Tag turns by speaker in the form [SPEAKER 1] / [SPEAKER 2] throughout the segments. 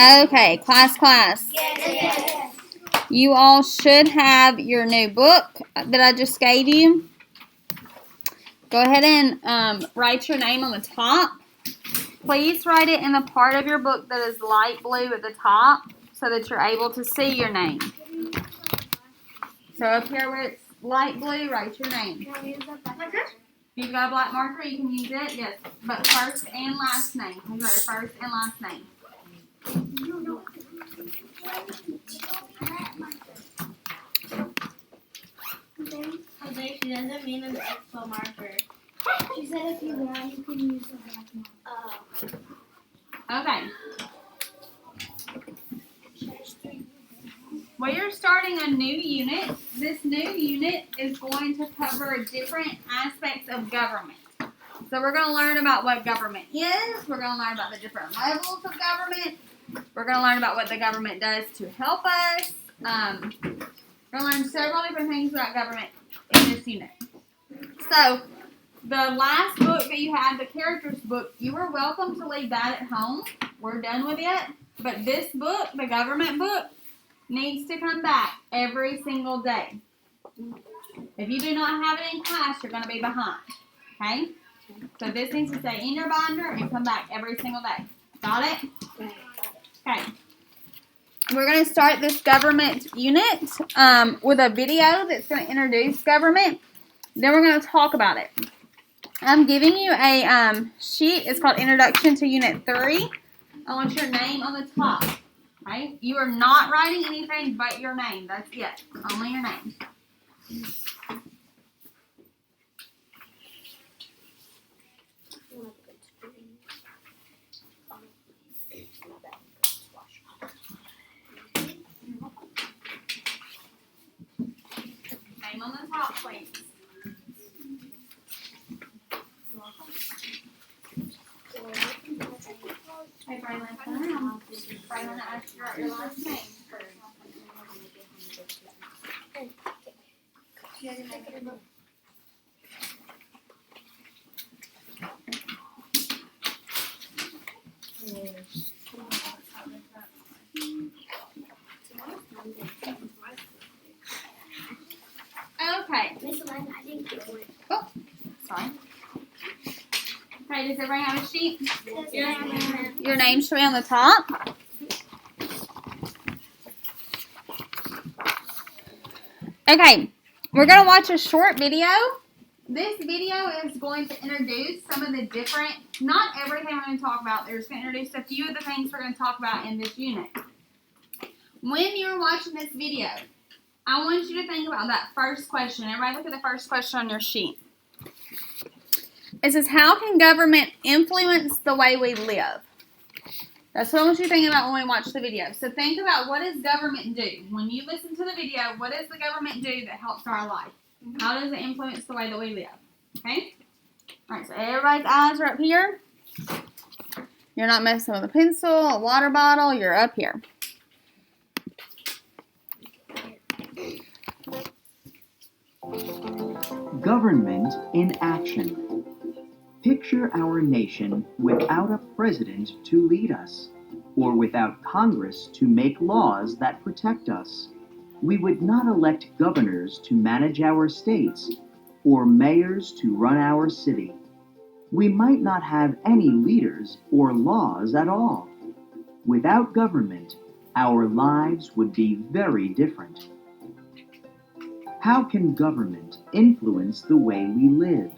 [SPEAKER 1] Okay, class.
[SPEAKER 2] Yes.
[SPEAKER 1] You all should have your new book that I just gave you. Go ahead and write your name on the top. Please write it in the part of your book that is light blue at the top so that you're able to see your name. So up here where it's light blue, write your name.
[SPEAKER 2] Can we use a black marker?
[SPEAKER 1] If you've got a black marker, you can use it, yes. But first and last name. You got your first and last name.
[SPEAKER 2] Jose, she doesn't mean an expo marker. She said if you want, you can use a black marker.
[SPEAKER 1] Okay. We are starting a new unit. This new unit is going to cover different aspects of government. So we're going to learn about what government is. We're going to learn about the different levels of government. We're going to learn about what the government does to help us. We're going to learn several different things about government in this unit. So the last book that you had, the characters book, you are welcome to leave that at home. We're done with it. But this book, the government book, needs to come back every single day. If you do not have it in class, you're going to be behind. Okay? So this needs to stay in your binder and come back every single day. Got it? Okay. We're going to start this government unit with a video that's going to introduce government. Then we're going to talk about it. I'm giving you a sheet. It's called Introduction to Unit 3. I want your name on the top. Okay? You are not writing anything but your name. That's it. Only your name. Name on the top, please. Hey, Braylon, Braylon, ask you your last name. Okay. Oh, sorry. Okay, does everybody have a sheet?
[SPEAKER 2] Yes.
[SPEAKER 1] Your name should be on the top. Okay, we're going to watch a short video. This video is going to introduce some of the different, not everything we're going to talk about. There's going to introduce a few of the things we're going to talk about in this unit. When you're watching this video, I want you to think about that first question. Everybody look at the first question on your sheet. It says, how can government influence the way we live? That's what I want you to think about when we watch the video. So think about, what does government do? When you listen to the video, what does the government do that helps our life? How does it influence the way that we live? Okay? Alright, so everybody's eyes are up here. You're not messing with a pencil, a water bottle. You're up here.
[SPEAKER 3] Government in action. Picture our nation without a president to lead us, or without Congress to make laws that protect us. We would not elect governors to manage our states, or mayors to run our city. We might not have any leaders or laws at all. Without government, our lives would be very different. How can government influence the way we live?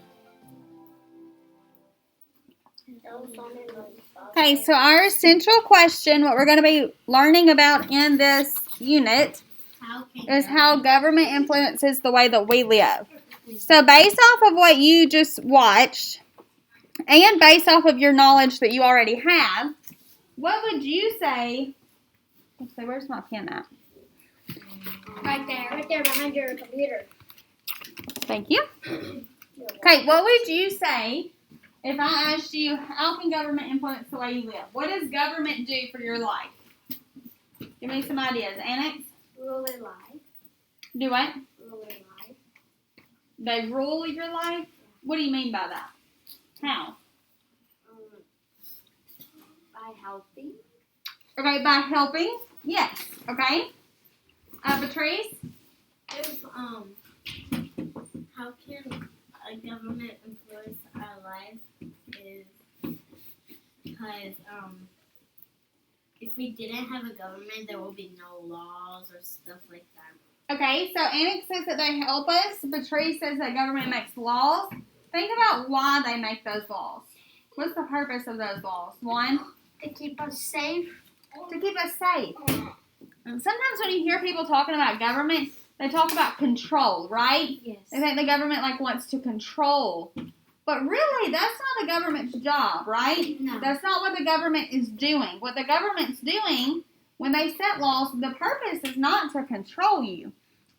[SPEAKER 1] Okay, so our essential question, what we're going to be learning about in this unit, is how government influences the way that we live. So based off of what you just watched, and based off of your knowledge that you already have, what would you say? Let's see, where's my pen at?
[SPEAKER 2] Right there behind your computer.
[SPEAKER 1] Thank you. Okay, what would you say if I asked you, how can government influence the way you live? What does government do for your life? Give me some ideas. Annex?
[SPEAKER 2] Rule and life.
[SPEAKER 1] Do what?
[SPEAKER 2] Rule and life.
[SPEAKER 1] They rule your life? What do you mean by that? How?
[SPEAKER 2] By healthy.
[SPEAKER 1] Okay, by helping. Yes. Okay. Patrice?
[SPEAKER 2] If how can a government influence our life is because if we didn't have a government, there will be no laws or stuff like that.
[SPEAKER 1] Okay, so Annick says that they help us. Patrice says that government makes laws. Think about why they make those laws. What's the purpose of those laws? One,
[SPEAKER 2] To keep us safe.
[SPEAKER 1] to keep us safe. And sometimes when you hear people talking about government, they talk about control, right?
[SPEAKER 2] Yes.
[SPEAKER 1] They think the government wants to control. But really, that's not the government's job, right?
[SPEAKER 2] No.
[SPEAKER 1] That's not what the government is doing. What the government's doing when they set laws, the purpose is not to control you.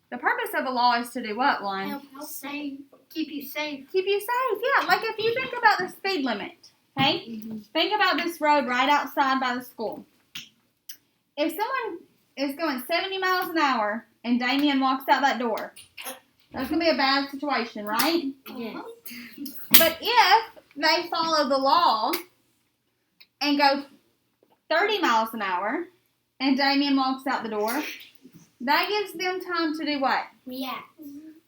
[SPEAKER 1] The purpose of a law is to do what, Lon?
[SPEAKER 2] Help save. Keep you safe.
[SPEAKER 1] Keep you safe, yeah. Like if you think about the speed limit, okay?
[SPEAKER 2] Mm-hmm.
[SPEAKER 1] Think about this road right outside by the school. If someone is going 70 miles an hour and Damien walks out that door, that's going to be a bad situation, right?
[SPEAKER 2] Yes.
[SPEAKER 1] But if they follow the law and go 30 miles an hour and Damien walks out the door, that gives them time to do what?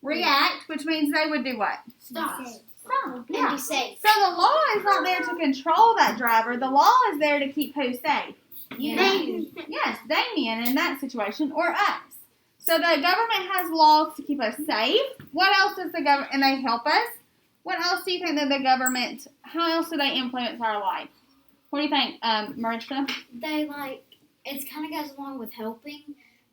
[SPEAKER 1] React, which means they would do what?
[SPEAKER 2] Stop.
[SPEAKER 1] Stop. Yeah.
[SPEAKER 2] Be safe.
[SPEAKER 1] So the law is not there to control that driver. The law is there to keep who safe?
[SPEAKER 2] You.
[SPEAKER 1] Yes, Damien in that situation, or us. So the government has laws to keep us safe. What else does the government, and they help us? What else do you think that the government, how else do they influence our life? What do you think, Marisha?
[SPEAKER 2] They it kind of goes along with helping.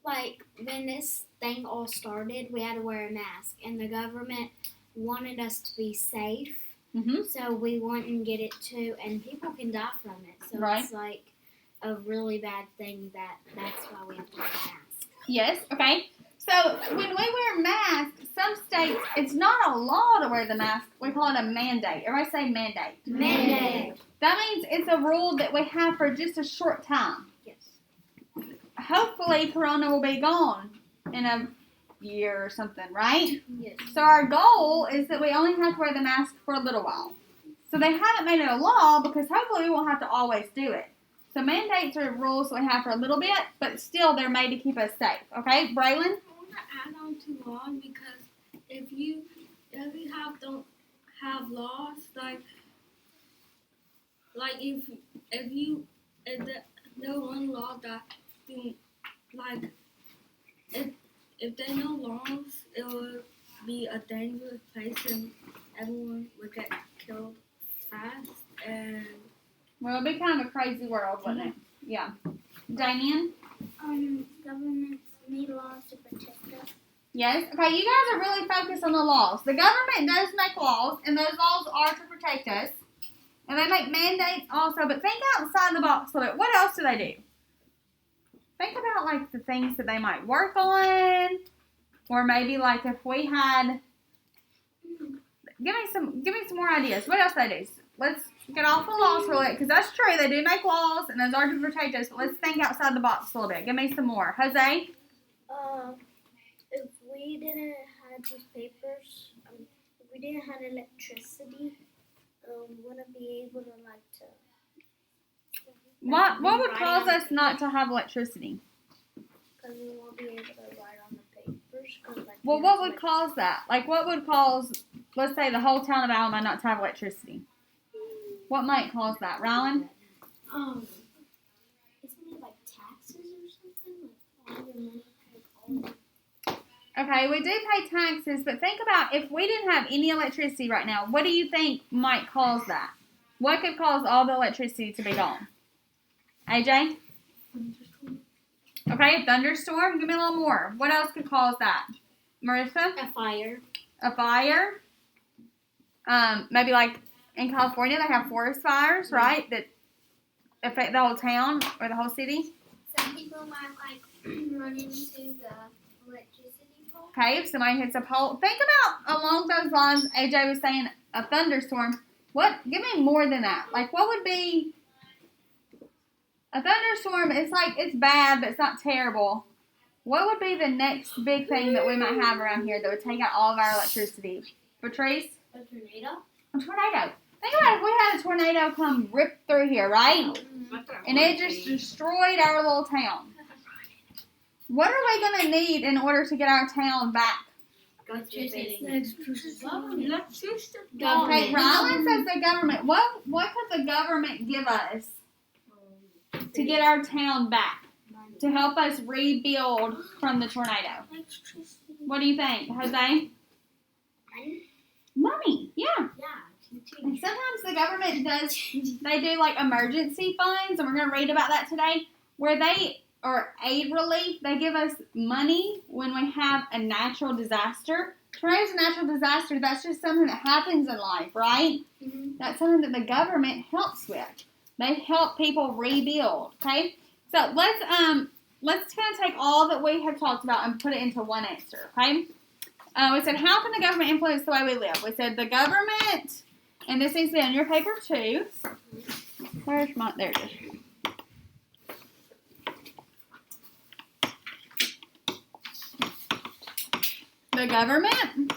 [SPEAKER 2] Like when this thing all started, we had to wear a mask, and the government wanted us to be safe.
[SPEAKER 1] Mm-hmm.
[SPEAKER 2] So we wouldn't get it too, and people can die from it. So
[SPEAKER 1] Right.
[SPEAKER 2] it's like a really bad thing that's why we have to wear a mask.
[SPEAKER 1] Yes, okay. So when we wear masks, some states, it's not a law to wear the mask. We call it a mandate. Everybody say mandate.
[SPEAKER 2] Mandate.
[SPEAKER 1] That means it's a rule that we have for just a short time.
[SPEAKER 2] Yes.
[SPEAKER 1] Hopefully, Corona will be gone in a year or something, right?
[SPEAKER 2] Yes.
[SPEAKER 1] So our goal is that we only have to wear the mask for a little while. So they haven't made it a law because hopefully we won't have to always do it. So mandates are rules we have for a little bit, but still they're made to keep us safe. Okay, Braylon?
[SPEAKER 4] I want to add on to laws because if you don't have laws like if there one law that do if there are no laws, it would be a dangerous place and everyone would get killed fast and
[SPEAKER 1] Well, it'd be kind of a crazy world, wouldn't it? Yeah. Damien?
[SPEAKER 2] Governments need laws to protect us.
[SPEAKER 1] Yes. Okay, you guys are really focused on the laws. The government does make laws, and those laws are to protect us. And they make mandates also, but think outside the box a little bit. What else do they do? Think about, like, the things that they might work on, or maybe, like, if we had... Give me some more ideas. What else do they do? Let's get off the laws for a little bit, because that's true. They do make laws, and those are to protect us, but let's think outside the box a little bit. Give me some more. Jose?
[SPEAKER 2] If we didn't have these papers, if we didn't have electricity, we wouldn't be able to
[SPEAKER 1] What would cause us not to have electricity?
[SPEAKER 2] Because we won't be able to write on the papers.
[SPEAKER 1] Well, what would cause that? Like, what would cause, let's say, the whole town of Alma not to have electricity? What might cause that? Rylan?
[SPEAKER 2] Isn't it like taxes or something? Like all your money, like all.
[SPEAKER 1] Okay, we do pay taxes, but think about if we didn't have any electricity right now, what do you think might cause that? What could cause all the electricity to be gone? AJ? Okay, a thunderstorm. Give me a little more. What else could cause that? Marissa?
[SPEAKER 2] A fire.
[SPEAKER 1] A fire. Maybe like in California they have forest fires, right? That affect the whole town or the whole city.
[SPEAKER 2] Some people might run into the electricity pole.
[SPEAKER 1] Okay, if somebody hits a pole, think about along those lines. AJ was saying a thunderstorm. What? Give me more than that. Like, what would be a thunderstorm? It's like it's bad, but it's not terrible. What would be the next big thing that we might have around here that would take out all of our electricity? Patrice?
[SPEAKER 2] A tornado.
[SPEAKER 1] A tornado. Think about if we had a tornado come rip through here, right?
[SPEAKER 2] Mm-hmm.
[SPEAKER 1] and it just destroyed our little town. What are we going to need in order to get our town back?
[SPEAKER 2] Electricity.
[SPEAKER 1] Okay, Rylan says the government. What could the government give us to get our town back? To help us rebuild from the tornado? What do you think, Jose? Money, yeah. And sometimes the government they do like emergency funds, and we're going to read about that today, where or aid relief, they give us money when we have a natural disaster. Tornado's a natural disaster. That's just something that happens in life, right?
[SPEAKER 2] Mm-hmm.
[SPEAKER 1] That's something that the government helps with. They help people rebuild, okay? So let's kind of take all that we have talked about and put it into one answer, okay? We said, how can the government influence the way we live? We said the government, and this needs to be on your paper too. There it is. The government,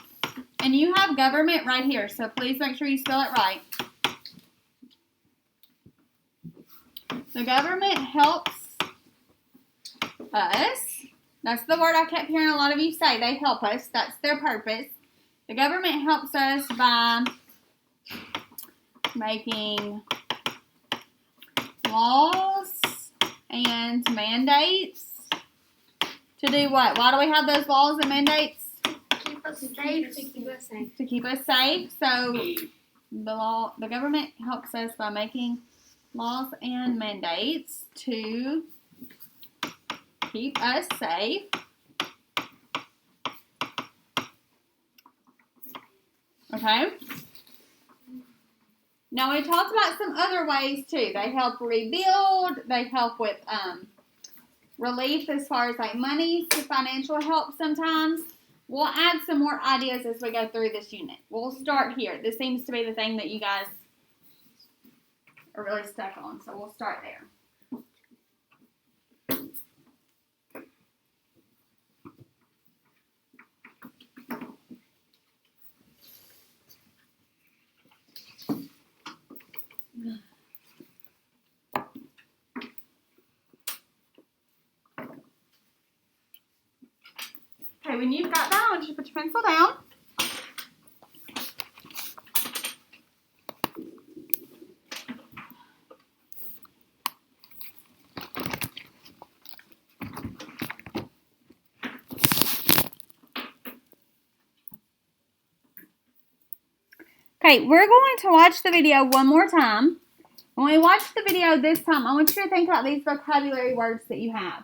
[SPEAKER 1] and you have government right here, so please make sure you spell it right. The government helps us. That's the word I kept hearing a lot of you say. They help us. That's their purpose. The government helps us by making laws and mandates. To do what? Why do we have those laws and mandates? To keep us safe. So the government helps us by making laws and mandates to keep us safe. Okay. Now we talked about some other ways too. They help rebuild. They help with relief as far as like money, to financial help sometimes. We'll add some more ideas as we go through this unit. We'll start here. This seems to be the thing that you guys are really stuck on, so we'll start there. Okay, when you've got that, I want you to put your pencil down. Okay, we're going to watch the video one more time. When we watch the video this time, I want you to think about these vocabulary words that you have.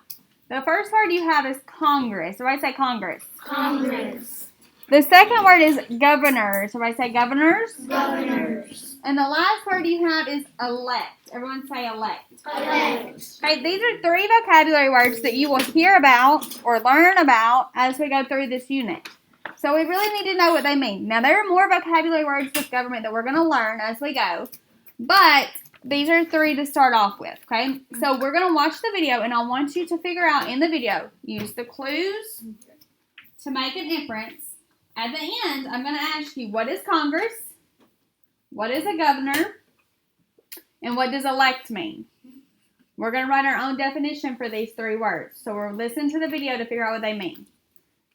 [SPEAKER 1] The first word you have is Congress. Everybody say Congress.
[SPEAKER 2] Congress.
[SPEAKER 1] The second word is governors. Everybody say governors.
[SPEAKER 2] Governors.
[SPEAKER 1] And the last word you have is elect. Everyone say elect.
[SPEAKER 2] Elect.
[SPEAKER 1] Okay, these are 3 vocabulary words that you will hear about or learn about as we go through this unit. So we really need to know what they mean. Now, there are more vocabulary words with government that we're going to learn as we go. But these are 3 to start off with, okay? So we're going to watch the video, and I want you to figure out in the video, use the clues to make an inference. At the end, I'm going to ask you, what is Congress? What is a governor? And what does elect mean? We're going to write our own definition for these 3 words. So we'll listen to the video to figure out what they mean.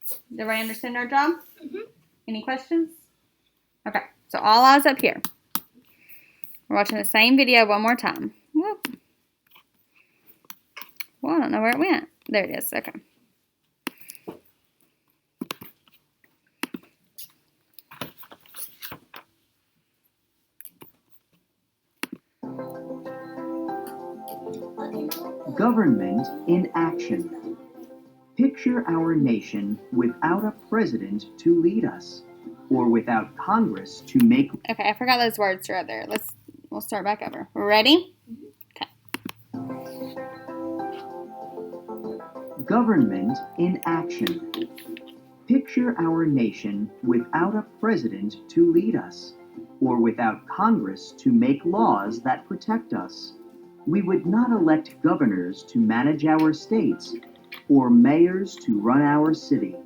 [SPEAKER 1] Does everybody understand our job?
[SPEAKER 2] Mm-hmm.
[SPEAKER 1] Any questions? Okay, so all eyes up here. We're watching the same video one more time. Whoop. Well, I don't know where it went. There it is. Okay.
[SPEAKER 3] Government in action. Picture our nation without a president to lead us, or without Congress to make.
[SPEAKER 1] Okay, I forgot those words right there. We'll start back over. We're ready? Okay.
[SPEAKER 3] Government in action. Picture our nation without a president to lead us, or without Congress to make laws that protect us. We would not elect governors to manage our states, or mayors to run our city.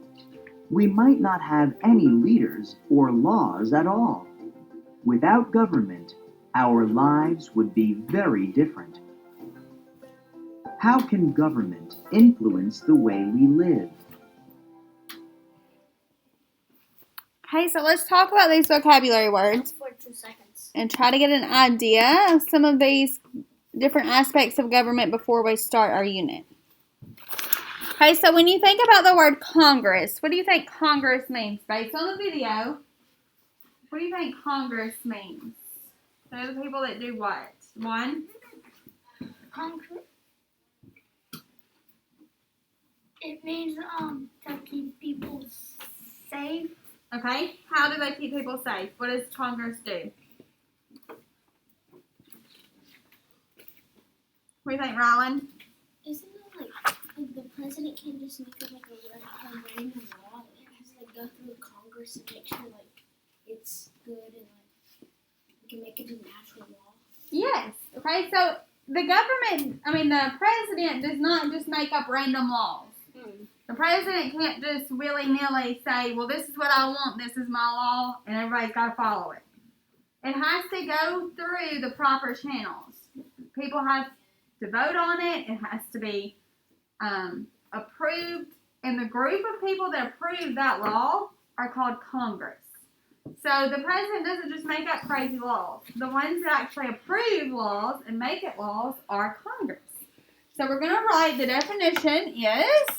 [SPEAKER 3] We might not have any leaders or laws at all. Without government, our lives would be very different. How can government influence the way we live?
[SPEAKER 1] Okay, so let's talk about these vocabulary words
[SPEAKER 2] For 2 seconds.
[SPEAKER 1] and try to get an idea of some of these different aspects of government before we start our unit. Okay, so when you think about the word Congress, what do you think Congress means? Based on the video, what do you think Congress means? They're the people that do what? One?
[SPEAKER 2] Congress. It means to keep people safe.
[SPEAKER 1] Okay, how do they keep people safe? What does Congress do? What do you think, Rylan?
[SPEAKER 2] Isn't it like the president can't just make it like a random law? It has to go through Congress and make sure like it's good and like we can make it a natural law.
[SPEAKER 1] Yes. Okay, so the president does not just make up random laws. The president can't just willy-nilly say, well, this is what I want, this is my law, and everybody's got to follow it. It has to go through the proper channels. People have to vote on it. It has to be approved. And the group of people that approve that law are called Congress. So the president doesn't just make up crazy laws. The ones that actually approve laws and make it laws are Congress. So we're going to write the definition is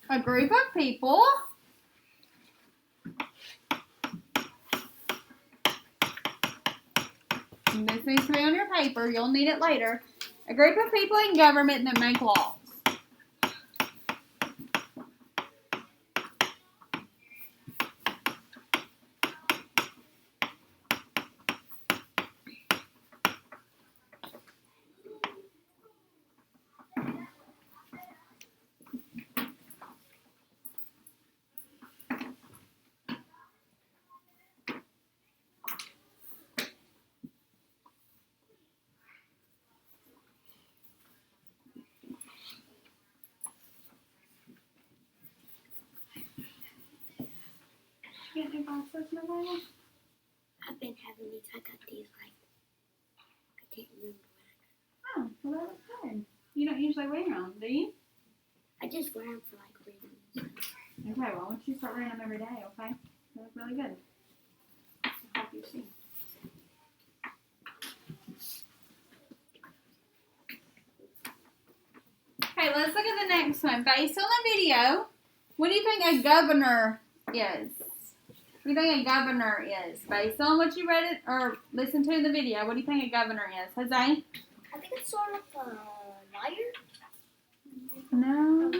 [SPEAKER 1] a group of people and this needs to be on your paper. You'll need it later. A group of people in government that make laws.
[SPEAKER 2] I've been having these. I got these like I can't remember when.
[SPEAKER 1] Oh, well, that looks good. You don't usually wear them, do you?
[SPEAKER 2] I just wear them for like reasons.
[SPEAKER 1] Okay, well, I want you to start wearing them every day, okay? They look really good. I hope you see. Okay, let's look at the next one. Based on the video, what do you think a governor is? What do you think a governor is? Based on what you read it or listened to in the video, what do you think a governor is? Jose?
[SPEAKER 2] I think it's sort of a liar.
[SPEAKER 1] No.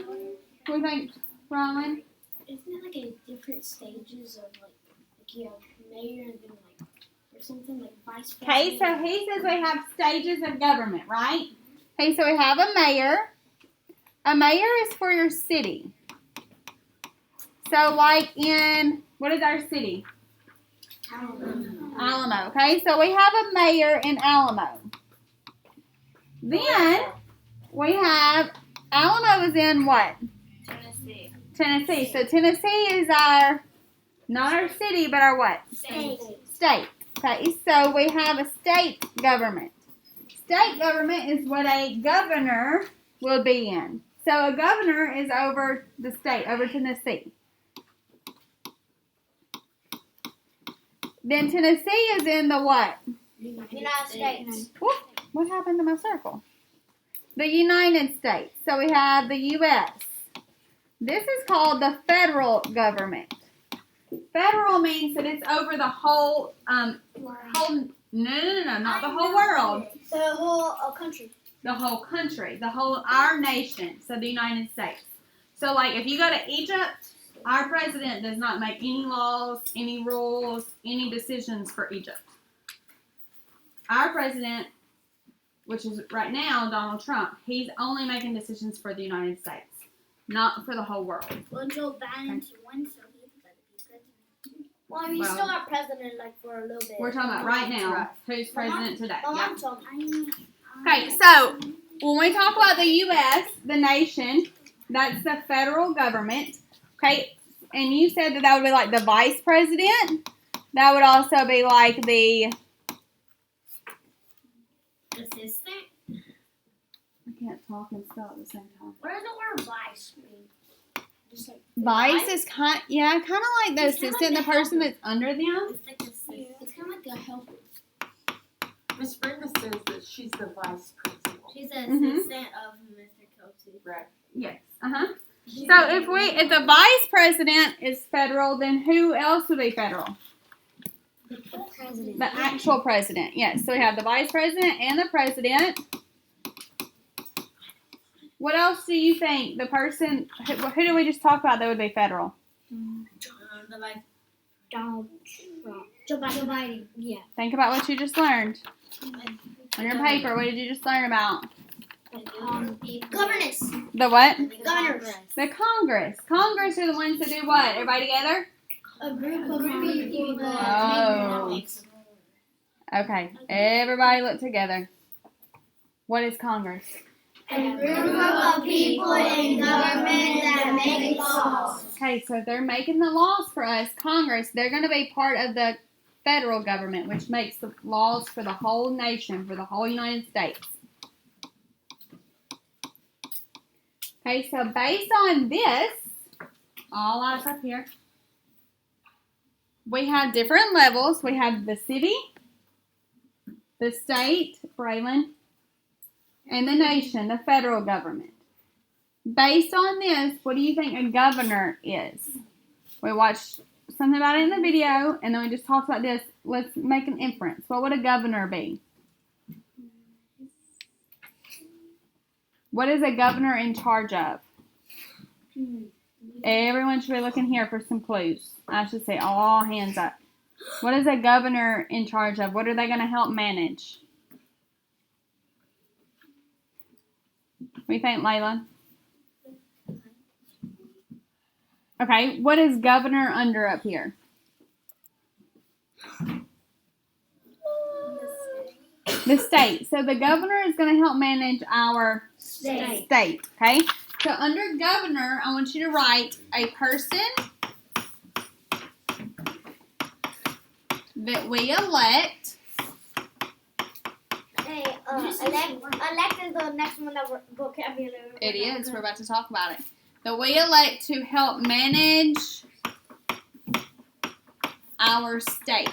[SPEAKER 1] What do you think, Rowan?
[SPEAKER 2] Isn't it like a different stages of like you have mayor and then like or something like vice president?
[SPEAKER 1] Okay, so he says we have stages of government, right? Okay, so we have a mayor. A mayor is for your city. So like in, what is our city? Alamo. Okay, so we have a mayor in Alamo. Then we have, Alamo is in what?
[SPEAKER 2] Tennessee.
[SPEAKER 1] Tennessee. So Tennessee is our, not our city, but our what?
[SPEAKER 2] State.
[SPEAKER 1] State. Okay, so we have a state government. State government is what a governor will be in. So a governor is over the state, over Tennessee. Then Tennessee is in the what?
[SPEAKER 2] United States.
[SPEAKER 1] Whoop, what happened to my circle? The United States. So we have the U.S. This is called the federal government. Federal means that it's over the whole, no, not the whole world.
[SPEAKER 2] The whole country.
[SPEAKER 1] The whole country, our nation, so the United States. So like if you go to Egypt, our president does not make any laws, any rules, any decisions for Egypt. Our president, which is right now Donald Trump, he's only making decisions for the United States, not for the whole world.
[SPEAKER 2] Well, Joe Biden won, so he's going to be president. Well, he's still our president, like, for a little bit.
[SPEAKER 1] We're talking about right now, who's president today.
[SPEAKER 2] My
[SPEAKER 1] Yeah.
[SPEAKER 2] mom told me.
[SPEAKER 1] Okay, so when we talk about the U.S., the nation, that's the federal government. Okay, and you said that would be like the vice president. That would also be like the
[SPEAKER 2] Assistant?
[SPEAKER 1] can't talk and spell at the same time.
[SPEAKER 2] What does the word vice mean? Just like
[SPEAKER 1] Vice is kind of like the
[SPEAKER 2] It's kinda
[SPEAKER 1] assistant,
[SPEAKER 2] like
[SPEAKER 1] the
[SPEAKER 2] the
[SPEAKER 1] person
[SPEAKER 2] helper.
[SPEAKER 1] that's under them.
[SPEAKER 2] It's like it's kind of like a helper.
[SPEAKER 5] Miss Brenda says that she's the vice principal.
[SPEAKER 2] She's the
[SPEAKER 1] Mhm.
[SPEAKER 2] assistant of Mr. Kelsey.
[SPEAKER 5] Right.
[SPEAKER 1] Yes. So if the vice president is federal, then who else would be federal?
[SPEAKER 2] The president.
[SPEAKER 1] The actual president. Yes. So we have the vice president and the president. What else do you think the person? Who did we just talk about that would be federal?
[SPEAKER 2] The vice. Donald Trump. Joe Biden. Yeah.
[SPEAKER 1] Think about what you just learned on your paper. What did you just learn about?
[SPEAKER 2] Governance.
[SPEAKER 1] The what?
[SPEAKER 2] Governors.
[SPEAKER 1] The Congress. Congress are the ones that do what? Everybody together?
[SPEAKER 2] A group of people.
[SPEAKER 1] Oh. Okay. Everybody look together. What is Congress?
[SPEAKER 2] A group of people in government that make laws.
[SPEAKER 1] Okay, so if they're making the laws for us, Congress, they're going to be part of the federal government, which makes the laws for the whole nation, for the whole United States. Okay, so based on this, all eyes up here, we have different levels. We have the city, the state, Braylon, and the nation, the federal government. Based on this, what do you think a governor is? We watched something about it in the video, and then we just talked about this. Let's make an inference. What would a governor be? What is a governor in charge of? Everyone should be looking here for some clues. I should say all hands up. What is a governor in charge of? What are they going to help manage? What do you think, Layla? Okay, what is governor under up here? The state. So the governor is going to help manage our state. Okay? So under governor, I want you to write a person that we elect.
[SPEAKER 2] Hey, elect is the next one that we're vocabulary.
[SPEAKER 1] It is. We're about to talk about it. That we elect to help manage our state.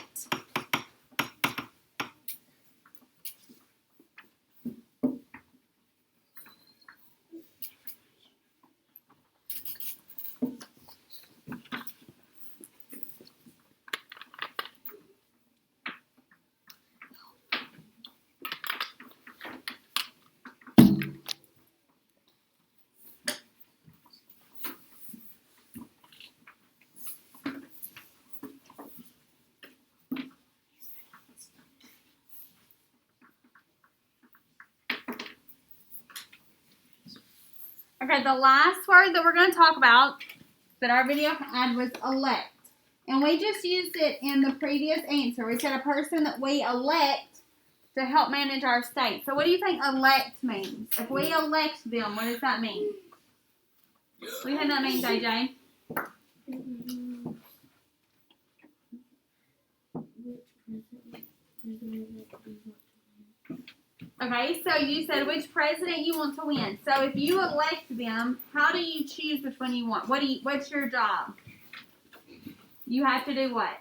[SPEAKER 1] Okay, the last word that we're going to talk about that our video had was elect. And we just used it in the previous answer. We said a person that we elect to help manage our state. So what do you think elect means? If we elect them, what does that mean? What do you think that means, AJ? Okay, so you said which president you want to win. So if you elect them, how do you choose which one you want? What's your job? You have to do what?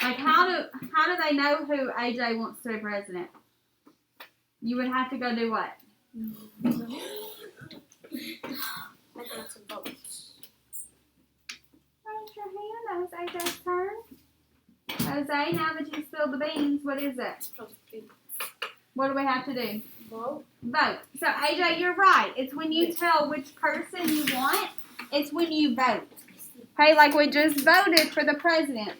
[SPEAKER 1] Like how do they know who AJ wants to be president? You would have to go do what? Raise your hand. That was AJ's turn. Jose, now that you spilled the beans, what is it? What do we have to do?
[SPEAKER 2] Vote.
[SPEAKER 1] Vote. So AJ, you're right. It's when you tell which person you want. It's when you vote. Okay, like we just voted for the president.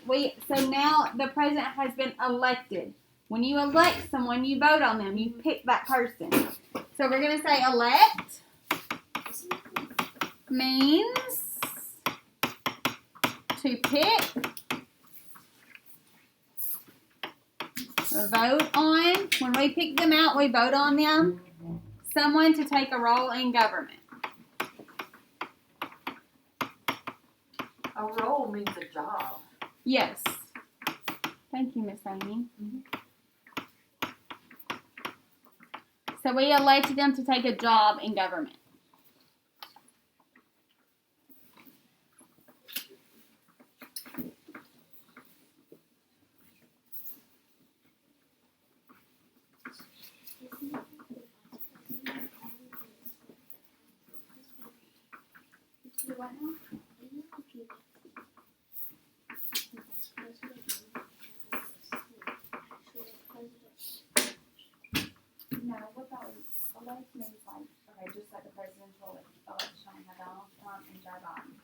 [SPEAKER 1] So now the president has been elected. When you elect someone, you vote on them. You pick that person. So we're gonna say elect means to pick. Vote on. When we pick them out, we vote on them. Someone to take a role in government.
[SPEAKER 5] A role means a job.
[SPEAKER 1] Yes. Thank you, Miss Amy. So we elected them to take a job in government. No, what that was, elect means like, okay, just like the presidential election, we have Donald Trump and Joe Biden.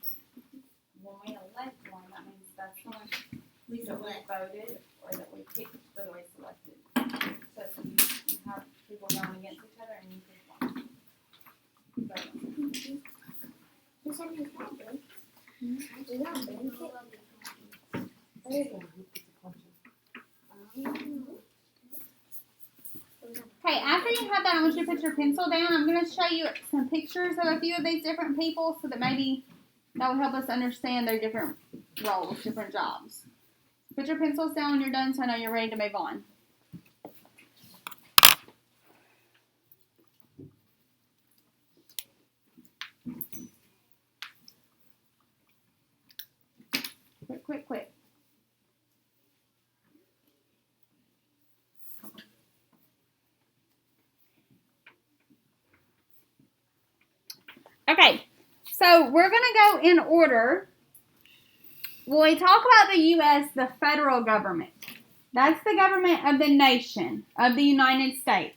[SPEAKER 1] When we elect one, that means that's someone that we voted or that we picked or that we selected. So you have people going against each other and you pick one. Okay, after you have that, I want you to put your pencil down. I'm going to show you some pictures of a few of these different people so that maybe that will help us understand their different roles, different jobs. Put your pencils down when you're done so I know you're ready to move on. Quick. Okay, so we're going to go in order. When we talk about the U.S., the federal government, that's the government of the nation, of the United States,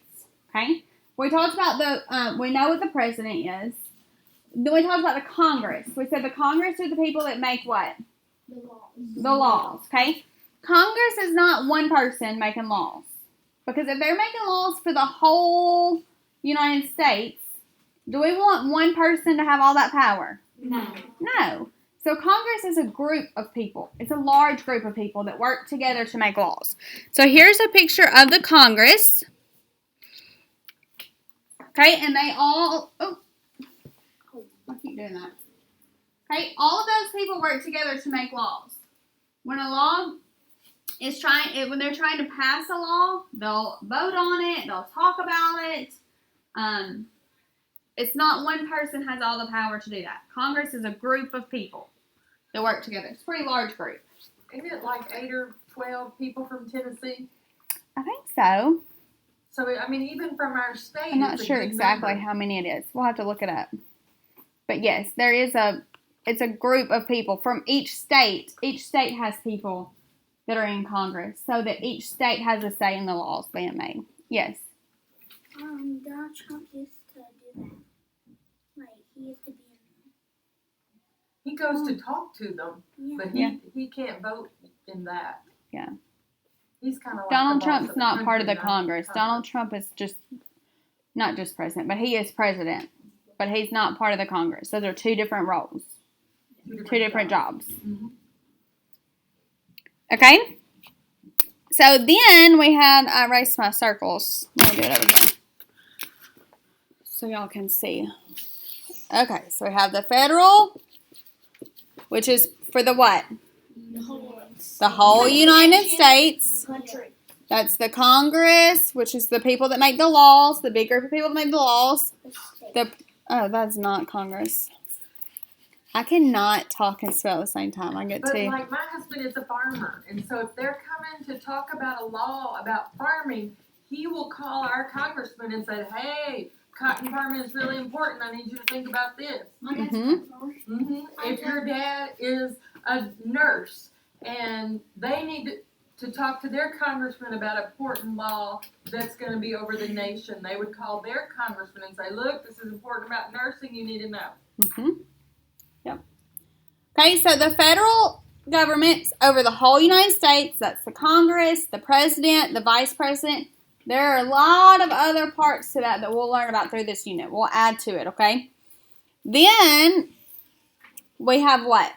[SPEAKER 1] okay? We talked about we know what the president is. Then we talked about the Congress. We said the Congress are the people that make what? The laws, okay? Congress is not one person making laws. Because if they're making laws for the whole United States, do we want one person to have all that power? No. So Congress is a group of people. It's a large group of people that work together to make laws. So here's a picture of the Congress. Okay, and they all... Oh, I keep doing that. Okay, all of those people work together to make laws. When a law is when they're trying to pass a law, they'll vote on it, they'll talk about it. It's not one person has all the power to do that. Congress is a group of people that work together. It's a pretty large group.
[SPEAKER 5] Isn't it like 8 or 12 people from Tennessee?
[SPEAKER 1] I think so.
[SPEAKER 5] So, I mean, even from our state,
[SPEAKER 1] I'm not
[SPEAKER 5] it's a
[SPEAKER 1] sure
[SPEAKER 5] good
[SPEAKER 1] exactly
[SPEAKER 5] number.
[SPEAKER 1] how many it is. We'll have to look it up. But yes, it's a group of people from each state. Each state has people that are in Congress, so that each state has a say in the laws being made. Yes.
[SPEAKER 6] Donald Trump used to do that. Like, he used to be
[SPEAKER 5] He goes to talk to them, but he can't vote in that.
[SPEAKER 1] Yeah.
[SPEAKER 5] He's kind of like
[SPEAKER 1] Donald
[SPEAKER 5] the boss
[SPEAKER 1] Trump's
[SPEAKER 5] of the
[SPEAKER 1] not part of the
[SPEAKER 5] country, not
[SPEAKER 1] Congress. Donald Trump is just, not just president, but he is president. But he's not part of the Congress. Those are two different roles. Two different jobs.
[SPEAKER 5] Mhm.
[SPEAKER 1] Okay? So then we had, I erased my circles. Let me do it over here. So y'all can see. Okay, so we have the federal, which is for the what? The whole United States.
[SPEAKER 6] country.
[SPEAKER 1] That's the Congress, which is the people that make the laws, the big group of people that make the laws. Oh, that's not Congress. I cannot talk and spell at the same time. I get
[SPEAKER 5] But
[SPEAKER 1] to.
[SPEAKER 5] like my husband is a farmer, and so if they're coming to talk about a law about farming, he will call our congressman and say, "Hey, cotton farming is really important. I need you to think about this." If your dad is a nurse and they need to talk to their congressman about an important law that's going to be over the nation, they would call their congressman and say, "Look, this is important about nursing. You need to know."
[SPEAKER 1] Yep. Okay, so the federal government's over the whole United States. That's the Congress, the president, the vice president. There are a lot of other parts to that we'll learn about through this unit. We'll add to it, okay? Then we have what?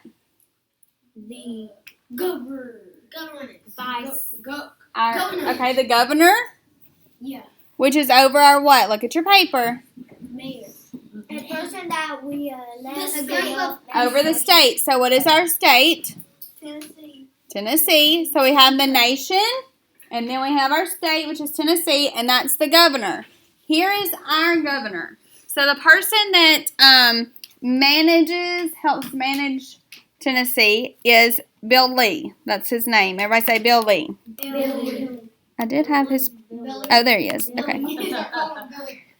[SPEAKER 2] The government. Vice. Governor.
[SPEAKER 1] Okay, the governor,
[SPEAKER 2] Yeah.
[SPEAKER 1] which is over our what? Look at your paper.
[SPEAKER 2] Mayor.
[SPEAKER 6] A person that we let
[SPEAKER 2] The
[SPEAKER 6] go.
[SPEAKER 1] Over the state. So what is our state?
[SPEAKER 6] Tennessee.
[SPEAKER 1] Tennessee. So we have the nation, and then we have our state, which is Tennessee, and that's the governor. here is our governor. So the person that helps manage Tennessee is Bill Lee. That's his name. Everybody say Bill Lee. I did have his. Oh, there he is. Okay.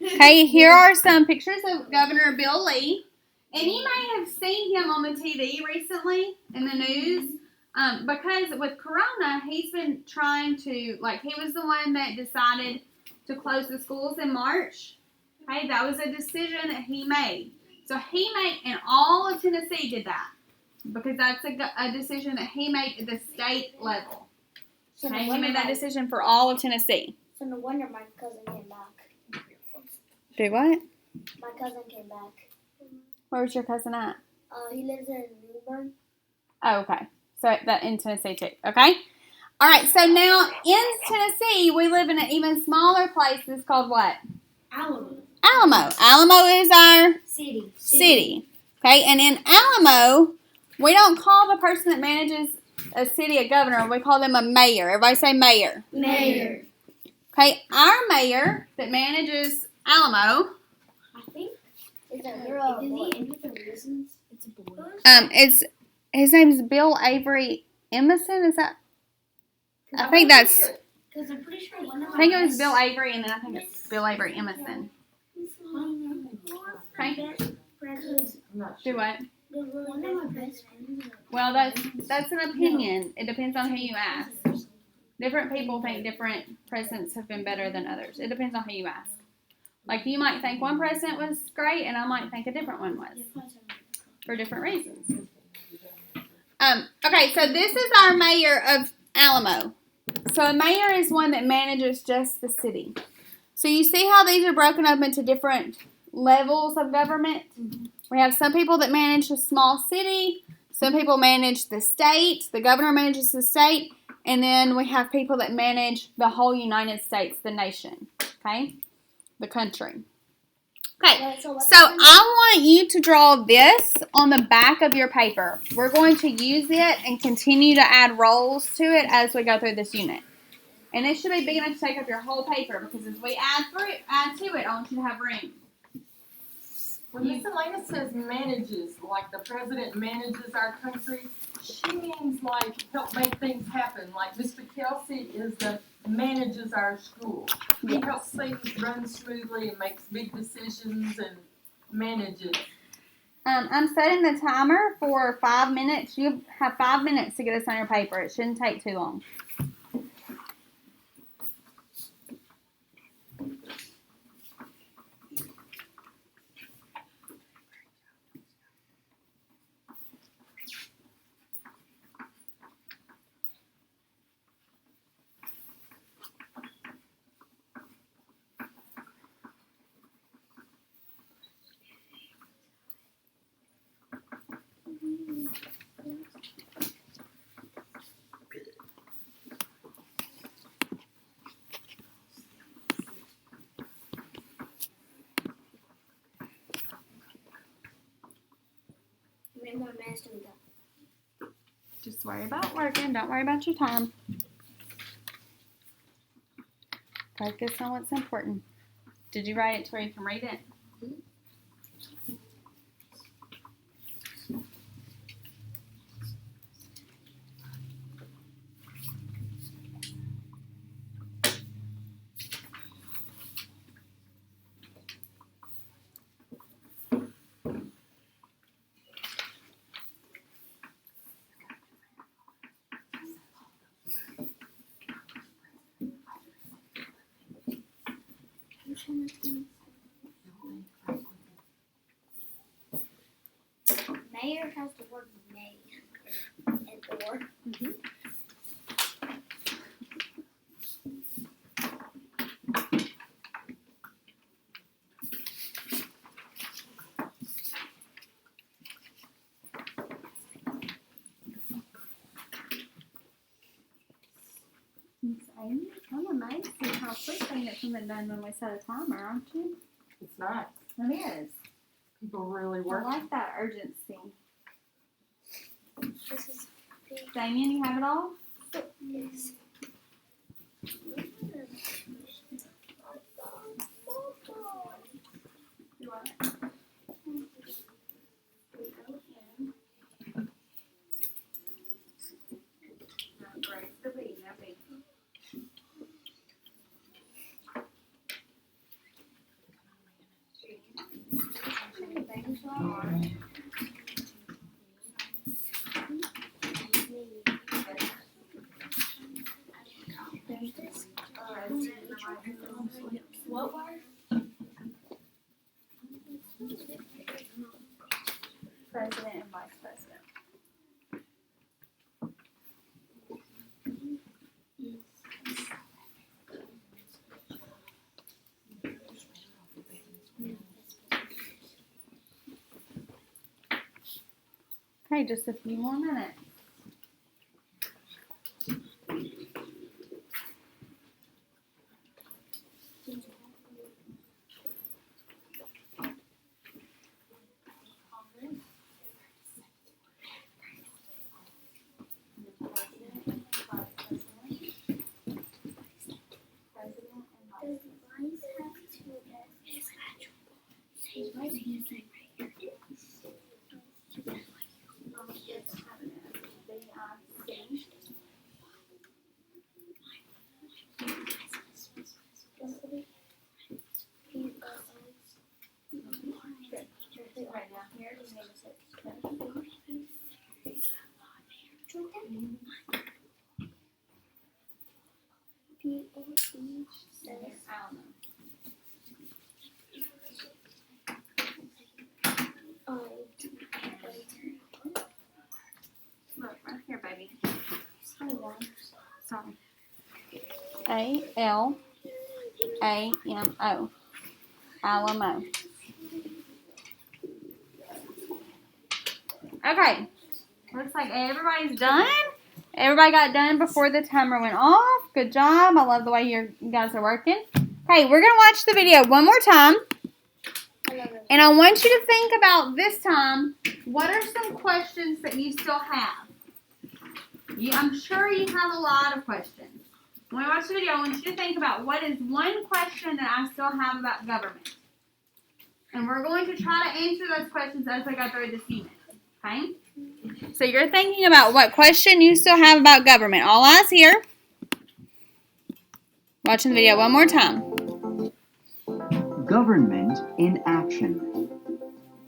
[SPEAKER 1] Okay, here are some pictures of Governor Bill Lee. And you may have seen him on the TV recently in the news. Because with Corona, he's been trying to, he was the one that decided to close the schools in March. Okay, that was a decision that he made. So and all of Tennessee did that. Because that's a decision that he made at the state level.
[SPEAKER 6] So
[SPEAKER 1] Okay, he made that decision for all of Tennessee.
[SPEAKER 6] So no wonder my cousin came back.
[SPEAKER 1] Do what?
[SPEAKER 6] My cousin came back.
[SPEAKER 1] Where was your cousin at?
[SPEAKER 6] He lives in Newburgh.
[SPEAKER 1] Oh, okay. So that in Tennessee too. Okay. All right. So now in Tennessee, we live in an even smaller place. It's called what?
[SPEAKER 2] Alamo.
[SPEAKER 1] Alamo. Alamo is our
[SPEAKER 2] City.
[SPEAKER 1] city. Okay. And in Alamo, we don't call the person that manages a city a governor. We call them a mayor. Everybody say mayor.
[SPEAKER 2] Mayor.
[SPEAKER 1] Okay. Our mayor that manages Alamo,
[SPEAKER 6] I think. Is a girl.
[SPEAKER 2] Did he end with the reasons? It's a boy.
[SPEAKER 1] his name's Bill Avery Emerson. Is that? I think that's.
[SPEAKER 2] Because I'm pretty sure one of
[SPEAKER 1] I think it was Bill Avery, and then I think it's Bill Avery Emerson. Okay.
[SPEAKER 5] I'm not
[SPEAKER 1] Do
[SPEAKER 5] sure.
[SPEAKER 1] what?
[SPEAKER 2] One of my best friends.
[SPEAKER 1] Well, that's an opinion. It depends on who you ask. Different people think different presidents have been better than others. It depends on who you ask. Like, you might think one president was great, and I might think a different one was, for different reasons. Okay, so this is our mayor of Alamo. So a mayor is one that manages just the city. So you see how these are broken up into different levels of government? We have some people that manage a small city. Some people manage the state. The governor manages the state. And then we have people that manage the whole United States, the nation. Okay? The country. Okay, so I want you to draw this on the back of your paper. We're going to use it and continue to add roles to it as we go through this unit. And it should be big enough to take up your whole paper, because as we add to it, I want you to have room.
[SPEAKER 5] When Miss Elena says manages, like the president manages our country, she means help make things happen. Like Mr. Kelsey manages our school. He
[SPEAKER 1] Yes.
[SPEAKER 5] helps things run smoothly and makes big decisions and manages.
[SPEAKER 1] I'm setting the timer for 5 minutes. You have 5 minutes to get this on your paper. It shouldn't take too long. Just worry about working. Don't worry about your time. Focus on what's important. Did you write it to where you can read it?
[SPEAKER 6] Mayor has the word may and or.
[SPEAKER 1] I'm amazed at how quickly it's been done when we set a timer, aren't you?
[SPEAKER 5] It's nice.
[SPEAKER 1] It is.
[SPEAKER 5] People really
[SPEAKER 1] I
[SPEAKER 5] work.
[SPEAKER 1] like that urgency.
[SPEAKER 6] This is
[SPEAKER 1] Damien, you have it all?
[SPEAKER 6] yes.
[SPEAKER 2] What word?
[SPEAKER 1] President and vice president. Okay, just a few more minutes.
[SPEAKER 6] Does vice have two S?
[SPEAKER 1] Right now, here, you need to
[SPEAKER 6] P-O-E says
[SPEAKER 1] I don't know. Look, right here, baby. Sorry. A-L-A-M-O. Alamo. Okay. Looks like everybody's done. Everybody got done before the timer went off. Good job. I love the way you guys are working. Okay, we're going to watch the video one more time. And I want you to think about this time, what are some questions that you still have? I'm sure you have a lot of questions. When I watch the video, I want you to think about what is one question that I still have about government. And we're going to try to answer those questions as I go through this unit. Okay? So you're thinking about what question you still have about government. All eyes here. Watching the video one more time.
[SPEAKER 3] Government in action.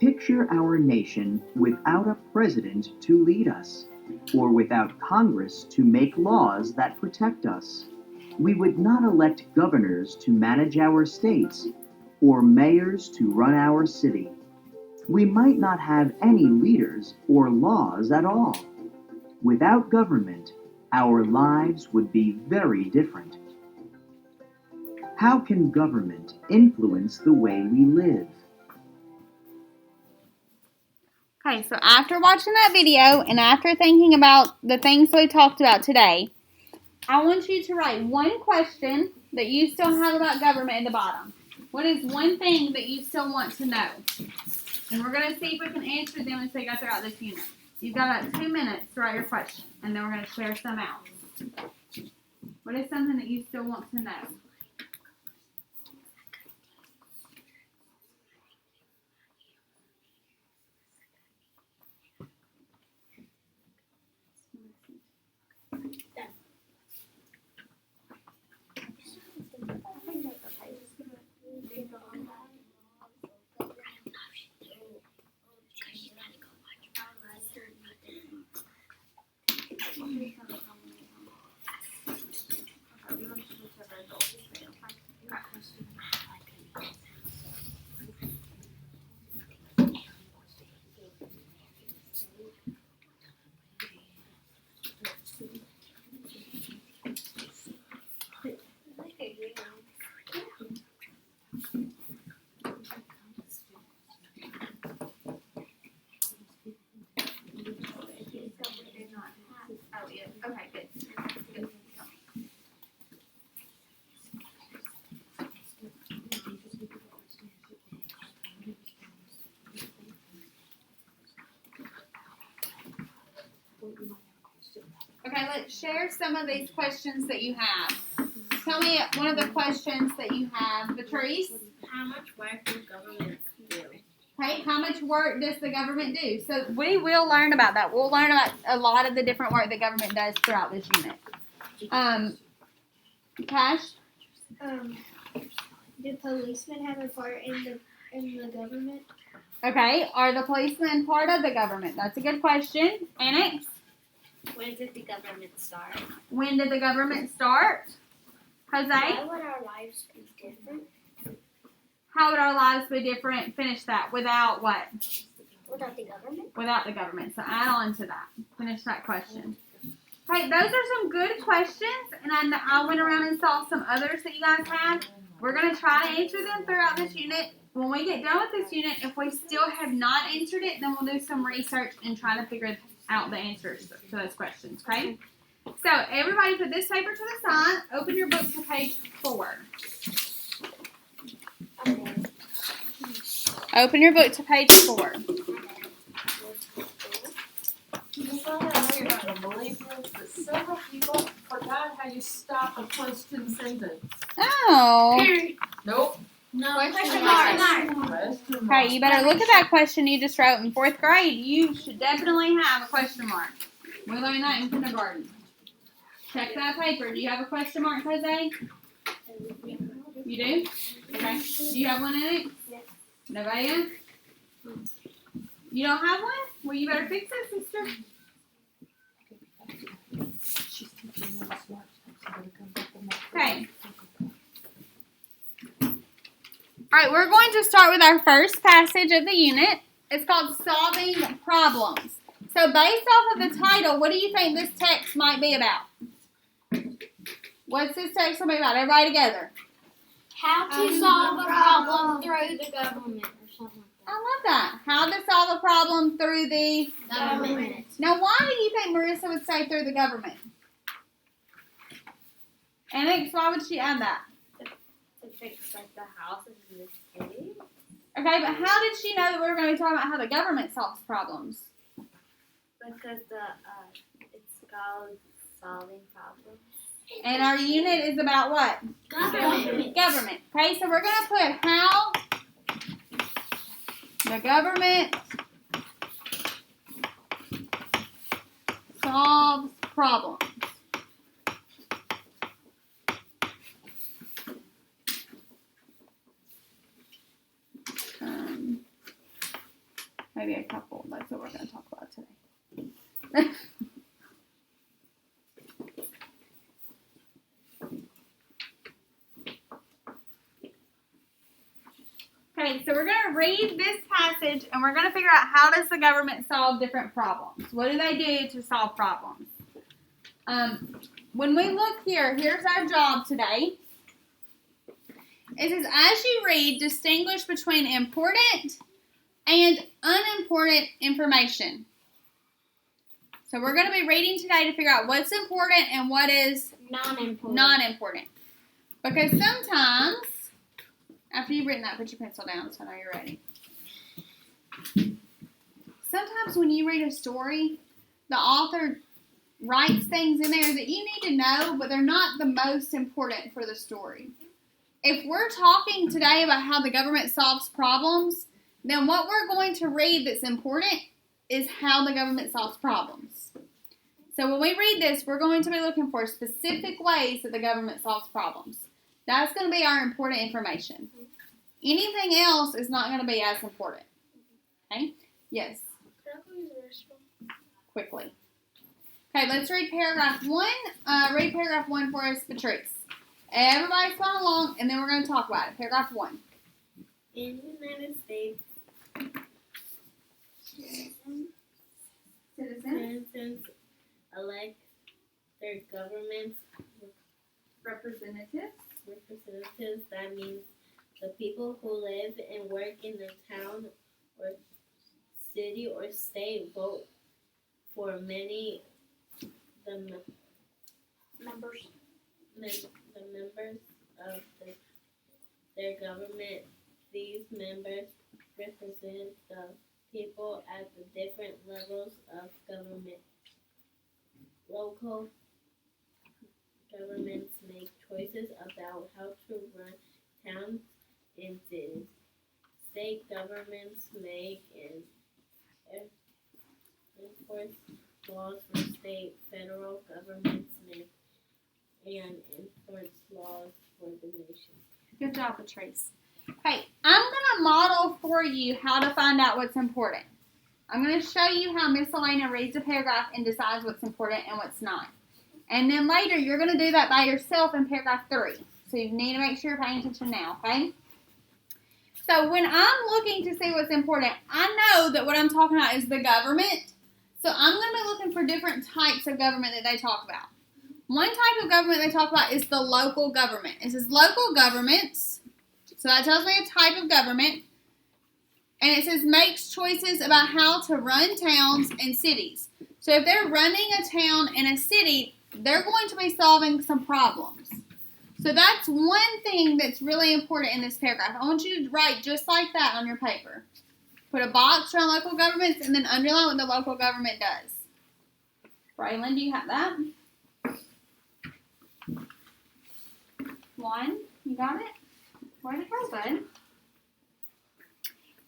[SPEAKER 3] Picture our nation without a president to lead us, or without Congress to make laws that protect us. We would not elect governors to manage our states, or mayors to run our city. We might not have any leaders or laws at all. Without government, our lives would be very different. How can government influence the way we live?
[SPEAKER 1] Okay, so after watching that video and after thinking about the things we talked about today, I want you to write one question that you still have about government at the bottom. What is one thing that you still want to know? And we're going to see if we can answer them as we go throughout this unit. You've got about 2 minutes to write your question, and then we're going to share some out. What is something that you still want to know? Okay, good. Good. Okay, let's share some of these questions that you have. Tell me one of the questions that you have, Patrice.
[SPEAKER 2] How much work do governments do?
[SPEAKER 1] Okay, how much work does the government do? So we will learn about that. We'll learn about a lot of the different work the government does throughout this unit. Cash?
[SPEAKER 6] Do policemen have a part in the government?
[SPEAKER 1] Okay, are the policemen part of the government? That's a good question. Annex?
[SPEAKER 2] When did the government start?
[SPEAKER 1] When did the government start? Jose?
[SPEAKER 6] Why would our lives be different
[SPEAKER 1] How would our lives be different? Finish that. Without what?
[SPEAKER 6] without the government?
[SPEAKER 1] Without the government. So add on to that. Finish that question. Okay, those are some good questions, and I went around and saw some others that you guys had. We're going to try to answer them throughout this unit. When we get done with this unit, if we still have not answered it, then we'll do some research and try to figure out the answers to those questions, okay? So, everybody put this paper to the side. Open your book to page 4.
[SPEAKER 6] Okay.
[SPEAKER 1] Open your book to page 4.
[SPEAKER 5] Nicole, I know you're not gonna believe this, but several people forgot how you stop a question sentence.
[SPEAKER 1] Oh.
[SPEAKER 5] Nope.
[SPEAKER 2] No,
[SPEAKER 6] Question mark.
[SPEAKER 5] Question mark.
[SPEAKER 1] Okay, you better look at that question you just wrote in 4th grade. You should definitely have a question mark. We learned that in kindergarten. Check that paper. Do you have a question mark, Jose? You do? Okay. Do you have one in it?
[SPEAKER 6] Yes.
[SPEAKER 1] Nobody else? You don't have one? Well, you better fix it, sister. Okay. Alright, we're going to start with our first passage of the unit. It's called Solving Problems. So based off of the title, what do you think this text might be about? What's this text going to be about? Everybody together.
[SPEAKER 2] how to solve a problem through the government or something
[SPEAKER 1] I love that. How to solve a problem through the...
[SPEAKER 2] like that. Government.
[SPEAKER 1] Now, why do you think Marissa would say through the government? Alex, why would she add that?
[SPEAKER 2] To fix like the houses in the city.
[SPEAKER 1] Okay, but how did she know that we were going to be talking about how the government solves problems?
[SPEAKER 2] Because it's called solving problems.
[SPEAKER 1] And our unit is about what?
[SPEAKER 2] Government.
[SPEAKER 1] Government. Okay, so we're going to put how the government solves problems. Maybe a couple. That's what we're going to talk about today. Okay, so we're going to read this passage and we're going to figure out how does the government solve different problems. What do they do to solve problems? When we look here, here's our job today. It says, as you read, distinguish between important and unimportant information. So we're going to be reading today to figure out what's important and what is
[SPEAKER 2] Non-important.
[SPEAKER 1] non-important. Because sometimes, after you've written that, put your pencil down so I know you're ready. Sometimes when you read a story, the author writes things in there that you need to know, but they're not the most important for the story. If we're talking today about how the government solves problems, then what we're going to read that's important is how the government solves problems. So when we read this, we're going to be looking for specific ways that the government solves problems. That's going to be our important information. Anything else is not going to be as important. Okay? Yes,
[SPEAKER 6] Can I go use the restroom?
[SPEAKER 1] quickly. Okay, let's read paragraph 1. Read paragraph 1 for us, Patrice. Everybody follow along, and then we're going to talk about it. Paragraph 1.
[SPEAKER 2] In the United States, citizens elect their government's
[SPEAKER 1] Representatives.
[SPEAKER 2] representatives. That means the people who live and work in the town or city or state vote for many the
[SPEAKER 6] Members.
[SPEAKER 2] the members of their government. These members represent the people at the different levels of government. Local governments make choices about how to run towns and cities. State governments make and enforce laws for state. Federal governments make and enforce laws for the nation.
[SPEAKER 1] Good job, Patrice. Okay, I'm going to model for you how to find out what's important. I'm going to show you how Miss Elena reads a paragraph and decides what's important and what's not. And then later, you're going to do that by yourself in paragraph 3. So you need to make sure you're paying attention now, okay? So when I'm looking to see what's important, I know that what I'm talking about is the government. So I'm going to be looking for different types of government that they talk about. One type of government they talk about is the local government. It says local governments. So that tells me a type of government. And it says makes choices about how to run towns and cities. So if they're running a town and a city, they're going to be solving some problems. So that's one thing that's really important in this paragraph. I want you to write just like that on your paper. Put a box around local governments and then underline what the local government does. Braylon, do you have that? 1, you got it? Where'd it go, bud?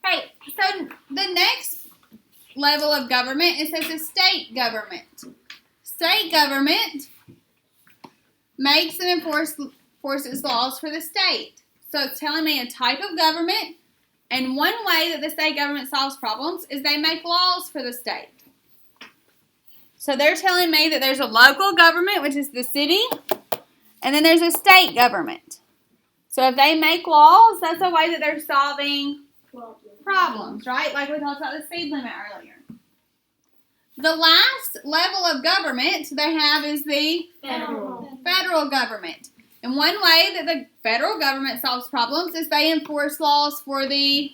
[SPEAKER 1] Okay, so the next level of government, it says the state government. State government makes and enforces laws for the state. So it's telling me a type of government, and one way that the state government solves problems is they make laws for the state. So they're telling me that there's a local government, which is the city, and then there's a state government. So if they make laws, that's a way that they're solving problems, right? Like we talked about the speed limit earlier. The last level of government they have is the federal government. And one way that the federal government solves problems is they enforce laws for the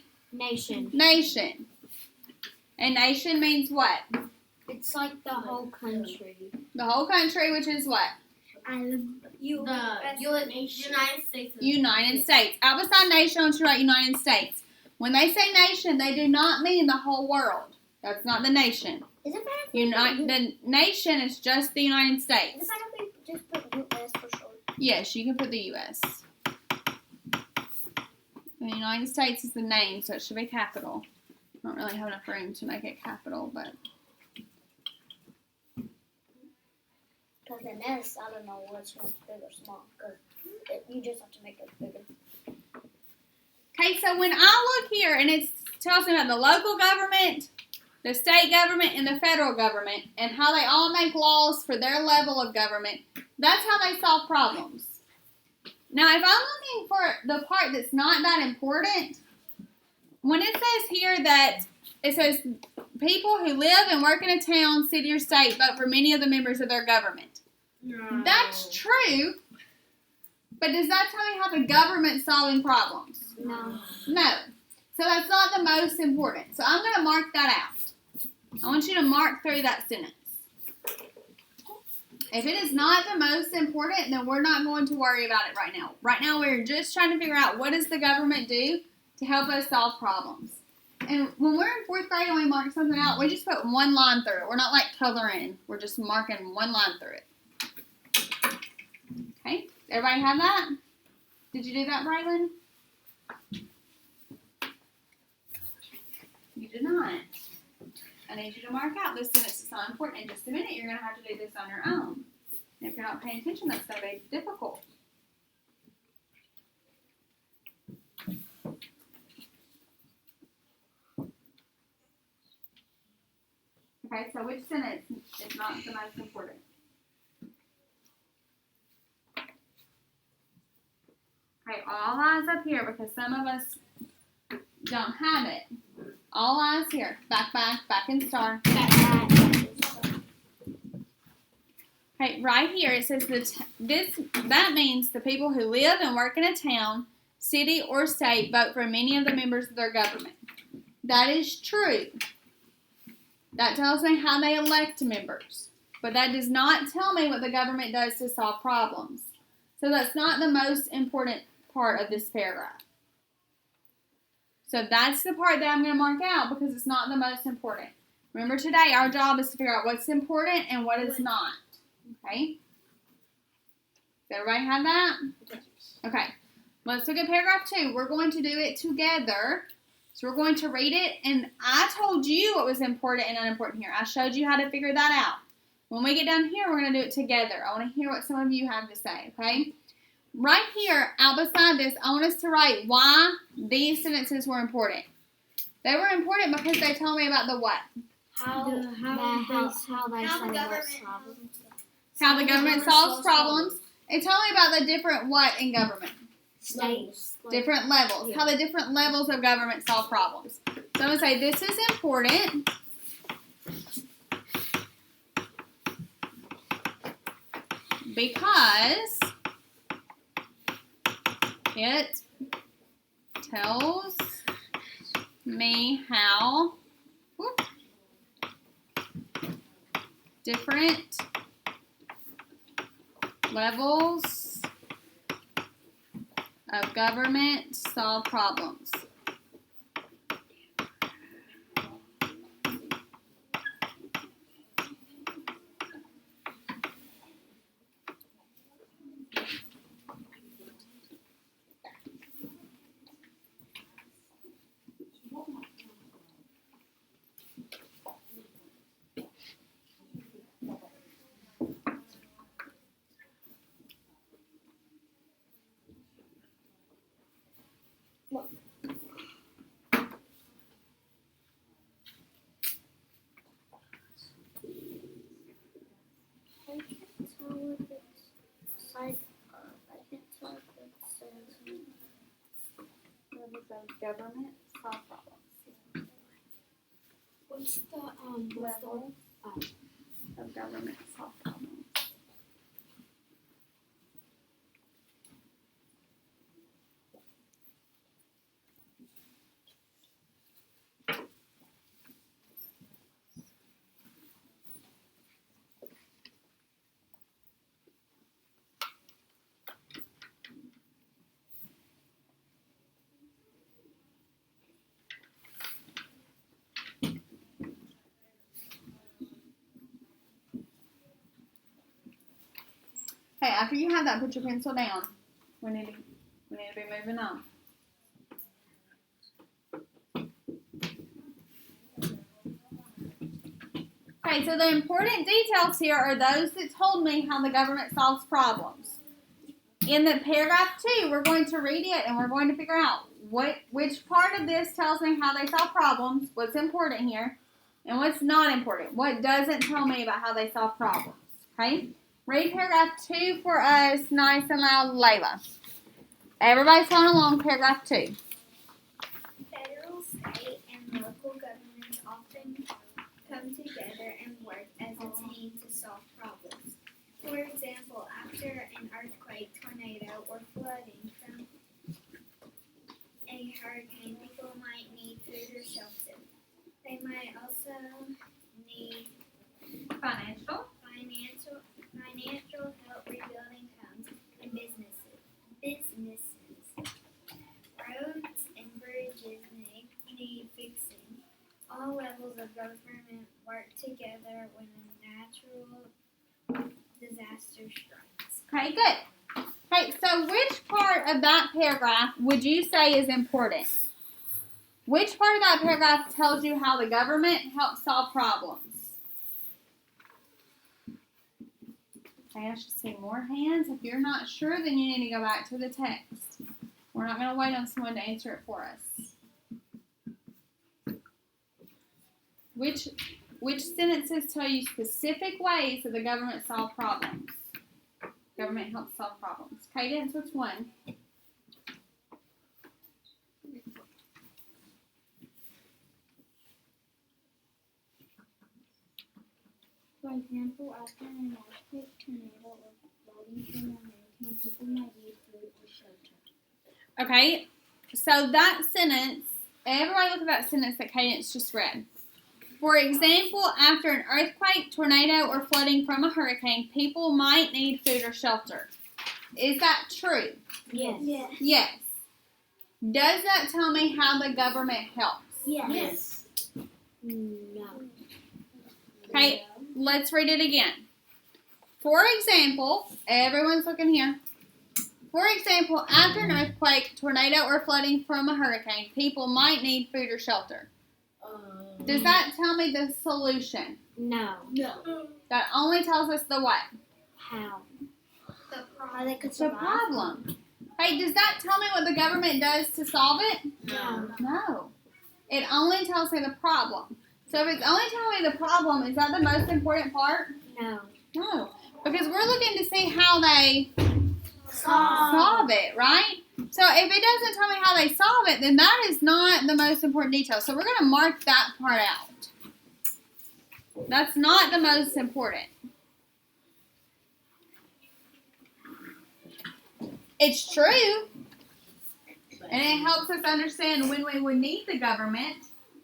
[SPEAKER 2] Nation.
[SPEAKER 1] And nation means what?
[SPEAKER 2] It's like the whole country.
[SPEAKER 1] The whole country, which is what?
[SPEAKER 2] The United States.
[SPEAKER 1] United States. Out beside nation, I want you to write United States. When they say nation, they do not mean the whole world. That's not the nation.
[SPEAKER 6] Is it better
[SPEAKER 1] The nation is just the United States.
[SPEAKER 6] if we just put U.S. for short?
[SPEAKER 1] Yes, you can put the U.S. The United States is the name, so it should be capital. I don't really have enough room to make it capital, but
[SPEAKER 6] Because in S, I don't know which one's big or small. Because you just have to make it bigger.
[SPEAKER 1] okay. So when I look here and it tells me about the local government, the state government, and the federal government, and how they all make laws for their level of government, that's how they solve problems. Now, if I'm looking for the part that's not that important, when it says here that it says people who live and work in a town, city, or state vote for many of the members of their government.
[SPEAKER 2] No.
[SPEAKER 1] That's true, but does that tell me how the government's solving problems?
[SPEAKER 2] No.
[SPEAKER 1] No. So that's not the most important. So I'm going to mark that out. I want you to mark through that sentence. If it is not the most important, then we're not going to worry about it right now. Right now, we're just trying to figure out what does the government do to help us solve problems. And when we're in 4th grade and we mark something out, we just put one line through it. We're not like coloring. We're just marking one line through it. Okay? Everybody have that? Did you do that, Braylon? You did not. I need you to mark out this sentence is not important. In just a minute, you're going to have to do this on your own. And if you're not paying attention, that's going to be difficult. Okay, so which sentence is not the most important? Okay, all eyes up here because some of us don't have it. All eyes here. Back and star. Okay, right here it says that means the people who live and work in a town, city, or state vote for many of the members of their government. That is true. That tells me how they elect members. But that does not tell me what the government does to solve problems. So that's not the most important part of this paragraph. So that's the part that I'm going to mark out because it's not the most important. Remember today, our job is to figure out what's important and what is not. Okay? Does everybody have that? Okay. Let's look at paragraph 2. We're going to do it together. So we're going to read it, and I told you what was important and unimportant here. I showed you how to figure that out. When we get down here, we're going to do it together. I want to hear what some of you have to say, okay? Right here, out beside this, I want us to write why these sentences were important. They were important because they told me about the what?
[SPEAKER 2] How they solve problems.
[SPEAKER 1] How the government solves problems. And tell me about the different what in government?
[SPEAKER 2] Levels.
[SPEAKER 1] Different levels. How the different levels of government solve problems. So I'm going to say this is important. Because it tells me how different levels of government solve problems. Government solve problems.
[SPEAKER 4] What's the
[SPEAKER 1] Level of government solve problems. Hey, after you have that, put your pencil down. We need to be moving on. Okay, so the important details here are those that told me how the government solves problems. In the paragraph 2, we're going to read it and we're going to figure out which part of this tells me how they solve problems, what's important here, and what's not important. What doesn't tell me about how they solve problems. Okay? Read paragraph 2 for us, nice and loud, Layla. Everybody's following along, paragraph 2.
[SPEAKER 7] Federal, state, and local governments often come together and work as a team to solve problems. For example, after an earthquake, tornado, or flooding from a hurricane, people might need food or shelter. They might also need
[SPEAKER 1] Financial.
[SPEAKER 7] financial help rebuilding homes and businesses. Roads and bridges may need fixing. All levels of government work together when a natural disaster strikes.
[SPEAKER 1] Okay, good. Okay, so which part of that paragraph would you say is important? Which part of that paragraph tells you how the government helps solve problems? Okay, I should see more hands. If you're not sure, then you need to go back to the text. We're not going to wait on someone to answer it for us. Which sentences tell you specific ways that the government solve problems? Government helps solve problems. Cadence, which one?
[SPEAKER 7] For example, after an earthquake, tornado, or flooding from a hurricane, people might need food or shelter.
[SPEAKER 1] Okay, so that sentence, everybody look at that sentence that Cadence just read. For example, after an earthquake, tornado, or flooding from a hurricane, people might need food or shelter. Is that true?
[SPEAKER 2] Yes.
[SPEAKER 1] Yes. Does that tell me how the government helps?
[SPEAKER 2] Yes. No.
[SPEAKER 1] Okay, let's read it again. For example, everyone's looking here. For example, after an earthquake, tornado, or flooding from a hurricane, people might need food or shelter. Does that tell me the solution?
[SPEAKER 2] No.
[SPEAKER 1] That only tells us the what?
[SPEAKER 2] How?
[SPEAKER 7] How they could
[SPEAKER 1] The
[SPEAKER 7] survive.
[SPEAKER 1] problem. Hey, does that tell me what the government does to solve it?
[SPEAKER 2] No.
[SPEAKER 1] No. It only tells me the problem. So if it's only telling me the problem, is that the most important part?
[SPEAKER 2] No.
[SPEAKER 1] No. Because we're looking to see how they solve it, right? So if it doesn't tell me how they solve it, then that is not the most important detail. So we're going to mark that part out. That's not the most important. It's true, and it helps us understand when we would need the government,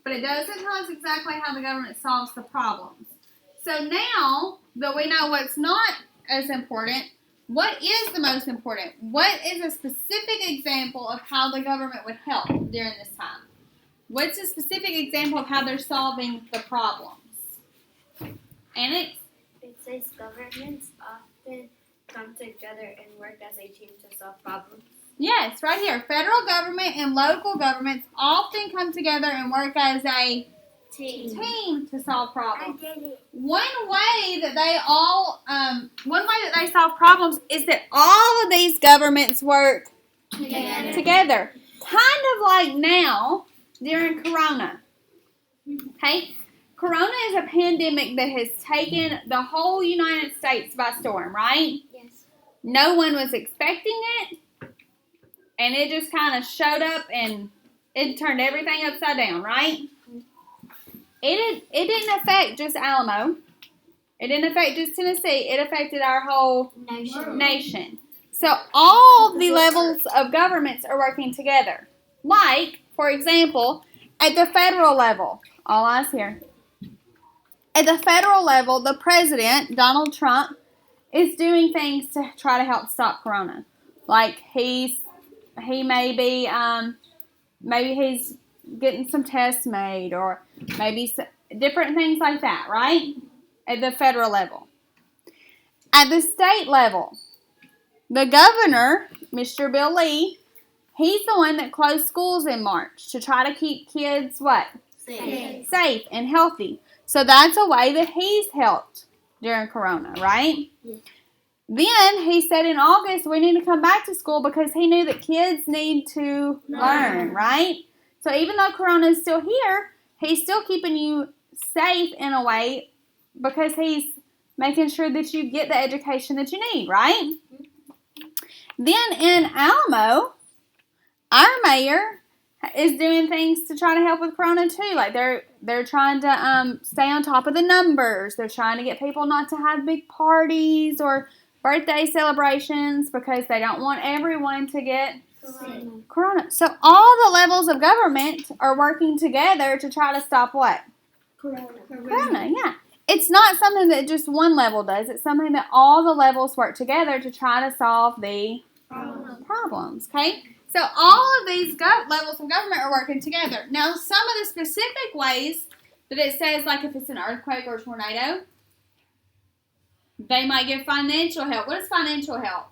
[SPEAKER 1] but it doesn't tell us exactly how the government solves the problems. So now that we know what's not as important, what is the most important? What is a specific example of how the government would help during this time? What's a specific example of how they're solving the problems? Annex?
[SPEAKER 4] It says governments often come together and work as a team to solve problems.
[SPEAKER 1] Yes, right here. Federal government and local governments often come together and work as a team to solve problems. One way that they solve problems is that all of these governments work together. Kind of like now during Corona. Okay? Corona is a pandemic that has taken the whole United States by storm, right?
[SPEAKER 6] Yes.
[SPEAKER 1] No one was expecting it, and it just kind of showed up and it turned everything upside down, right? It didn't affect just Alamo. It didn't affect just Tennessee. It affected our whole nation. So all the levels of governments are working together. Like, for example, at the federal level, all eyes here. At the federal level, the president, Donald Trump, is doing things to try to help stop Corona. Like he may be, maybe he's getting some tests made, or maybe different things like that, right? At the federal level. At the state level, the governor, Mr. Bill Lee, he's the one that closed schools in March to try to keep kids what? Safe and healthy. So that's a way that he's helped during Corona, right?
[SPEAKER 6] Yeah.
[SPEAKER 1] Then he said in August we need to come back to school because he knew that kids need to learn, right? So even though Corona is still here, he's still keeping you safe in a way because he's making sure that you get the education that you need, right? Then in Alamo, our mayor is doing things to try to help with Corona too. Like they're trying to stay on top of the numbers. They're trying to get people not to have big parties or birthday celebrations because they don't want everyone to get Corona. So all the levels of government are working together to try to stop what? Corona, yeah. It's not something that just one level does. It's something that all the levels work together to try to solve the problems, okay? So all of these levels of government are working together. Now, some of the specific ways that it says, like if it's an earthquake or a tornado, they might give financial help. What is financial help?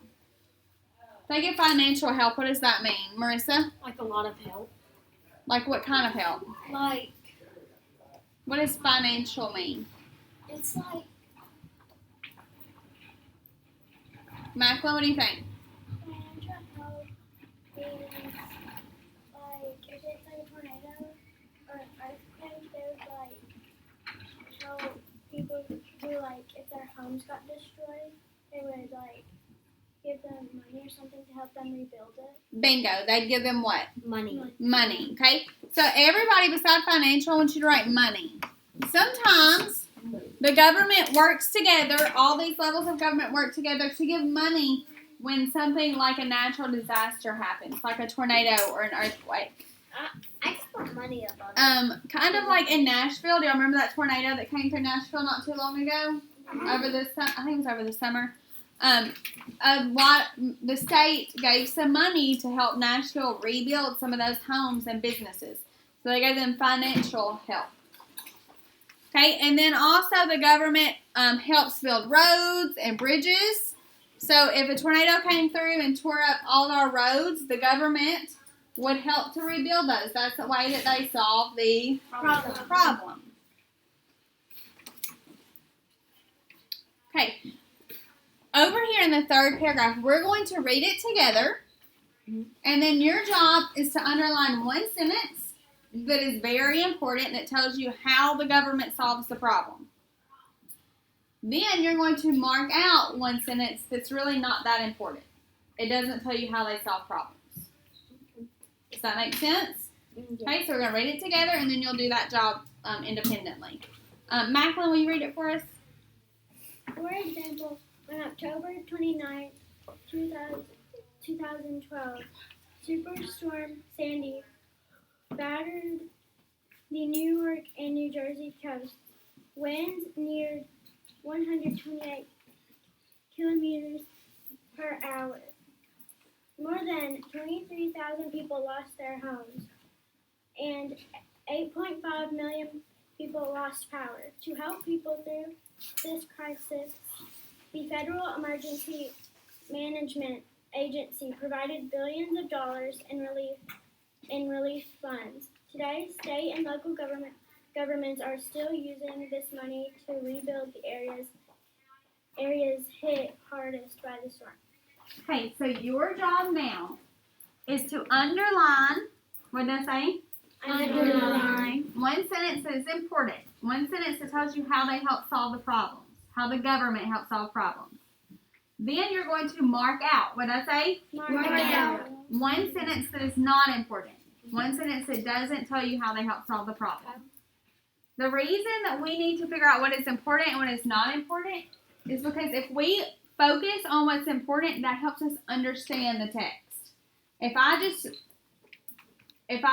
[SPEAKER 1] If they give financial help, what does that mean, Marissa?
[SPEAKER 4] Like a lot of help.
[SPEAKER 1] Like what kind of help?
[SPEAKER 4] Like,
[SPEAKER 1] What does financial mean?
[SPEAKER 4] it's like
[SPEAKER 1] Macklin, what do you think?
[SPEAKER 6] Financial help is like if it's like a tornado or an earthquake, they would like help people who like if their homes got destroyed, they would like give them money or something to help them rebuild it.
[SPEAKER 1] Bingo. They'd give them what?
[SPEAKER 4] money.
[SPEAKER 1] Money, okay? So everybody besides financial, I want you to write money. Sometimes the government works together, all these levels of government work together to give money when something like a natural disaster happens, like a tornado or an earthquake.
[SPEAKER 6] I just put money up on it.
[SPEAKER 1] Kind of like in Nashville. Do y'all remember that tornado that came through Nashville not too long ago? I think it was over the summer. The state gave some money to help Nashville rebuild some of those homes and businesses. So they gave them financial help. Okay, and then also the government helps build roads and bridges. So if a tornado came through and tore up all our roads, the government would help to rebuild those. That's the way that they solve the problem. Okay. Over here in the third paragraph, we're going to read it together. And then your job is to underline one sentence that is very important that tells you how the government solves the problem. Then you're going to mark out one sentence that's really not that important. It doesn't tell you how they solve problems. Does that make sense? Okay, so we're going to read it together, and then you'll do that job independently. Macklin, will you read it for us?
[SPEAKER 6] For example, on October 29th, 2012, Superstorm Sandy battered the New York and New Jersey coast. Winds neared 128 kilometers per hour. More than 23,000 people lost their homes, and 8.5 million people lost power. To help people through this crisis, the Federal Emergency Management Agency provided billions of dollars in relief funds. Today, state and local governments are still using this money to rebuild the areas hit hardest by the storm.
[SPEAKER 1] Okay, so your job now is to underline, what did I say?
[SPEAKER 2] Underline.
[SPEAKER 1] One sentence that is important. One sentence that tells you how they help solve the problems, how the government helps solve problems. Then you're going to mark out, what did I say?
[SPEAKER 6] Mark out.
[SPEAKER 1] One sentence that is not important. One sentence that doesn't tell you how they help solve the problem. The reason that we need to figure out what is important and what is not important is because if we focus on what's important, that helps us understand the text. If I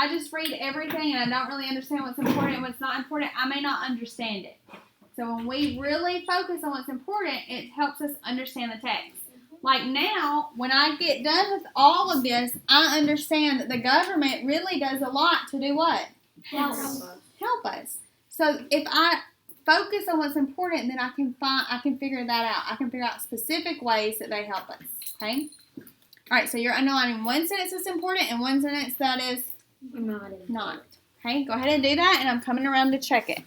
[SPEAKER 1] just read everything and I don't really understand what's important and what's not important, I may not understand it. So when we really focus on what's important, it helps us understand the text. Like now, when I get done with all of this, I understand that the government really does a lot to do what? Help us. So if I focus on what's important, then I can figure that out. I can figure out specific ways that they help us. Okay? All right, so you're underlining one sentence that's important and one sentence that is not. Okay, go ahead and do that, and I'm coming around to check it.